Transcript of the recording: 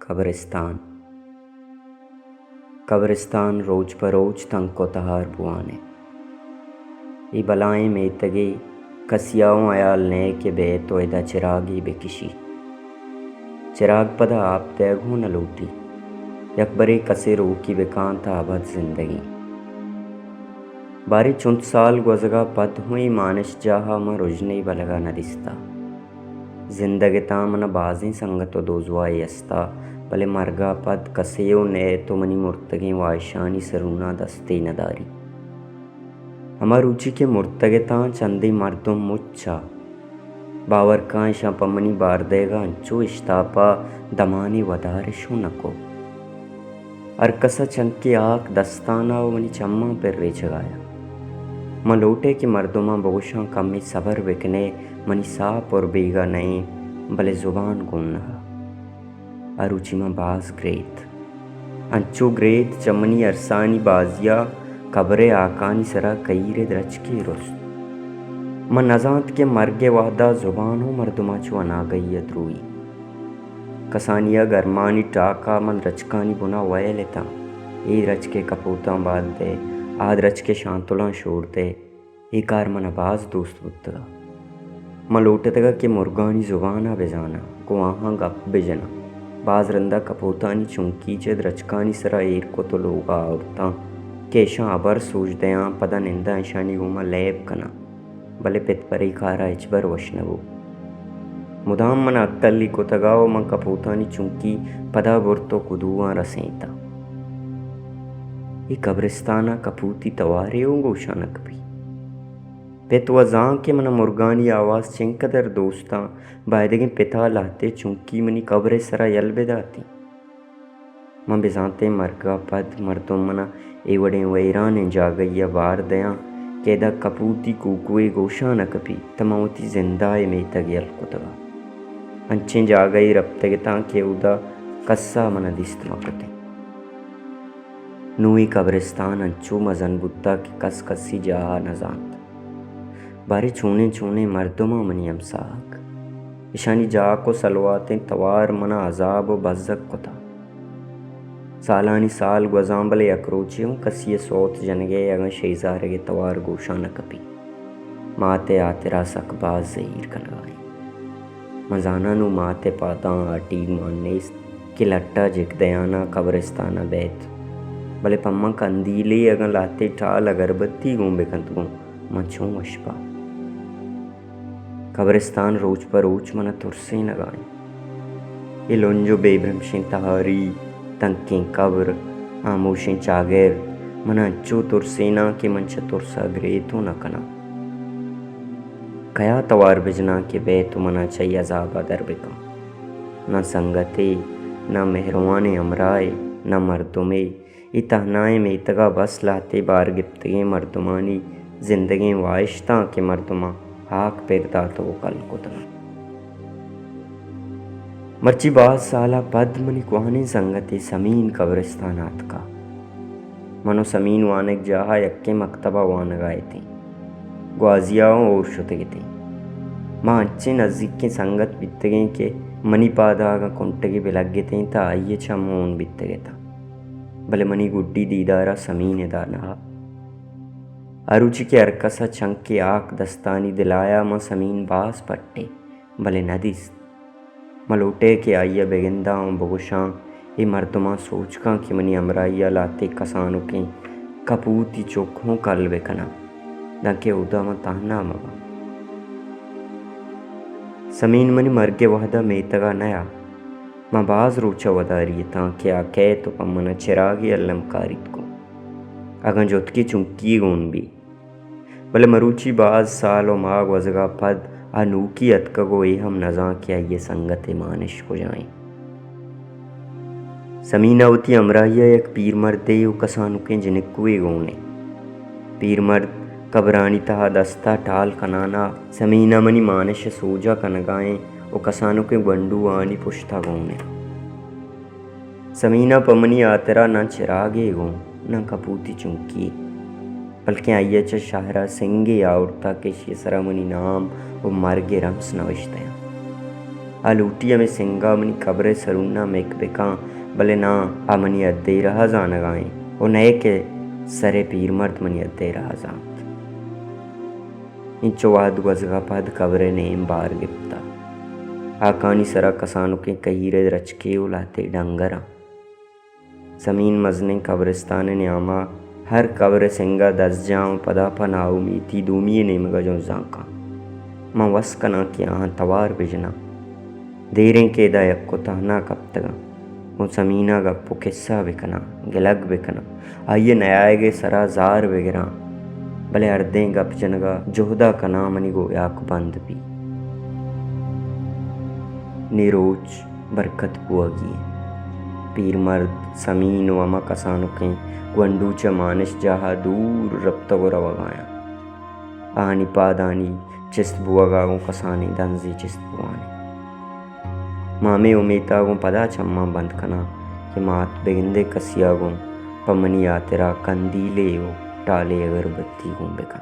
कब्रिस्तान कब्रिस्तान रोज बरोज तंग को तहार बुआने ई बलाएं मेतगे कसियाओं अयाल ने के बे तो एदा चिरागी बेकिशी चिराग पदा आप तैगू न लूटी यकबरे कसे रू की बेकांता अबद जिंदगी बारी चुंत साल गुजगा पद हुई मानिश जाहा म रुजने बलगा न दिस्ता जिंदगी तामन बाजी संगतो दोजुआई अस्ता भले मरगा पद कसेयो ने तो मनी मुर्तगे वायशानी सरूना दस्ते नदारी हमार रुचि के मुर्तगे ता चंदी मर्दों मुच्छा बावर कांशा पमनी बार देगा अंचो इश्तापा दमानी वदारे शो नको अरकसा चंकी आक दस्ताना व मनी चम्मा पर रे जगाया मलोटे की मर्दों बोशा कमी सबर बिकने मनी साप और बेगा नहीं भले जुबान गुन्ना अरुचि में बाज ग्रेत अंचो ग्रेत चमनी अरसानी बाजिया कब्रे आकानी सरा कईरे द्रच के रुस्त मन नजात के मरगे वादा जुबान हो मर्दुमा चुअना गई द्रुई कसानिया गरमानी टाका मन रचकानी बुना वय लेता ए रच के कपूता बाल दे आद रच के शांतुला छोड़ते ए कार मन बाज दोस्त बुतगा मलोटतगा के मुर्गानी जुबाना बेजाना को आहाँ गप बेजना बाज रंदा कपोतानी चुंकी चद रचकानी सरा एर को तो लोगा औरता केशा अबर सूझ दया पदा निंदा ईशानी गुमा लैब कना भले पित परी खारा इचबर वशनवो मुदाम मन अक्तली को तगाओ मन कपोतानी चुंकी पदा बुरतो कुदुआ रसेता ये कब्रिस्ताना कपूती तवारे गोशानक भी पेतवजां के मन मुर्गानी आवाज़ चिंकदर दोस्ता बायदगे पिता लाते चुंकी मनी कब्रे सरा यल बेदाती मां बेजाते मरगा पद मर्दों मना एवड़े वैरान जा गई बार दया केदा कपूती कुकुए गोशा न कपी तमावती जिंदाए में तगयल कुतगा अंचे जा गई रप्तगे ता के उदा कस्सा मना दिस्त मकते नूई कब्रिस्तान अंचो मजन बुत्ता की कस कसी जा नजान बारे छूने छूने मर्दुमा मनियम साग ईशानी जा को सलवाते तवार मना अजाब व बज़क को था सालानी साल गुजाम्बले अक्रोचियों कसिए सोत जनगे अगर शेजारे के तवार गोशा न कपी माते आतेरा सकबाज जहीर कलगाई मजाना नु माते पाता आटी मानने कि लट्टा जिक दयाना कब्रिस्ताना बैत भले पम्मा कंदीले अगर लाते टाल अगरबत्ती गूं बेकंतगूं मच्छों अशपा कब्रिस्तान रोज पर रोज मना तुरसे नगाएं ये लोंजो बेभ्रमशें तहारी तंकें कब्र आमोशें चागेर मना अच्छो तुरसेना के मंच तुरसा ग्रे तो न कना कया तवार बिजना के बे तो मना चाहिए अजाबा दर बिका न संगते न मेहरवान अमराए न मर्दुमे इतहनाए में इतगा बस लाते बार गिफ्तगे मर्दुमानी जिंदगी वाइश्ता के मर्दुमा हाक पेरता तो कल कुतना मर्ची बाज साला पद मनी कुहाने संगते समीन कब्रिस्तानात का मनो समीन वानक जहा यक्के मकतबा वान गाए थे ग्वाजियाओं और शुतगे थे माँ अच्छे नज़दीक के संगत बितगे के मनी पादा का कुंटगे बिलगे थे ता आइए छमोन बितगे था भले मनी गुड्डी दीदारा समीन दाना अरुचि के अरकसा छंक के आक दस्तानी दिलाया म समीन बास पट्टे भले नदीस मलोटे के आइया बेगिंदा बगुशां ये मर्दुमा सोचका कि मनी अमराइया लाते कसानु के कपूती चोखों कल बेकना दके उदा म ताहना मगा समीन मनी मरगे वहदा मेतगा नया म बाज रोचा वदारी ता क्या कह तो पमना चिरागी अल्लम कारित को अगन जोतकी चुंकी गोन भी भले मरुची बाज साल व माग वजगा पद अनूकी अतकगो ए हम नजा क्या ये संगत मानिश को जाएं समीनावती अमराइया एक पीर मर्दे यो कसानुके जिनकुए गोने पीर मर्द कबरानी तहा दस्ता टाल कनाना समीना मनी मानिश सोजा कनगाएं ओ कसानुके गंडू आनी पुश्ता गोने समीना पमनी आतरा न चिरागे गो न कपूती चुंकी बल्कि आइया च शाहरा सिंगे आउरता के शेसरा मनी नाम वो मरगे रम्स नविश्ते आलूटिया में सिंगा मनी कब्रे सरूना में एक बेका भले ना आमनी अद्दे रहा जान गाए ओ नए के सरे पीर मर्द मनी अद्दे रहा जात इन चौवाद गजगा पद कब्रे नेम बार गिप्ता आकानी सरा कसानों के कहीरे रचके उलाते डंगरा जमीन मजने कब्रिस्तान न्यामा हर कब्र सिंगा दस जाऊं पदा पनाऊ मीती दूमिये नेम गजों जाका मां वस कना कि आहाँ तवार बिजना देरें के दायक को तहना कब तक वो समीना गप्पो किस्सा बिकना गिलग बिकना आइए नयाएगे सरा जार बिगरा भले अर्दें गप जनगा जोहदा कना मनी गोयाक बंद भी निरोज बरकत पुआगी पीर मर्द समीन वमा कसानु के वंडू च मानिश जहा दूर रब्ता को रवगाया आनी पादानी चिस्त बुआगागों कसानी दंजी चिस्त बुआनी मामे उमेतागों पदा चम्मा बंद कना कि मात बेगिंदे कसियागों पमनी आतेरा कंदीले टाले अगरबत्ती गों बेका।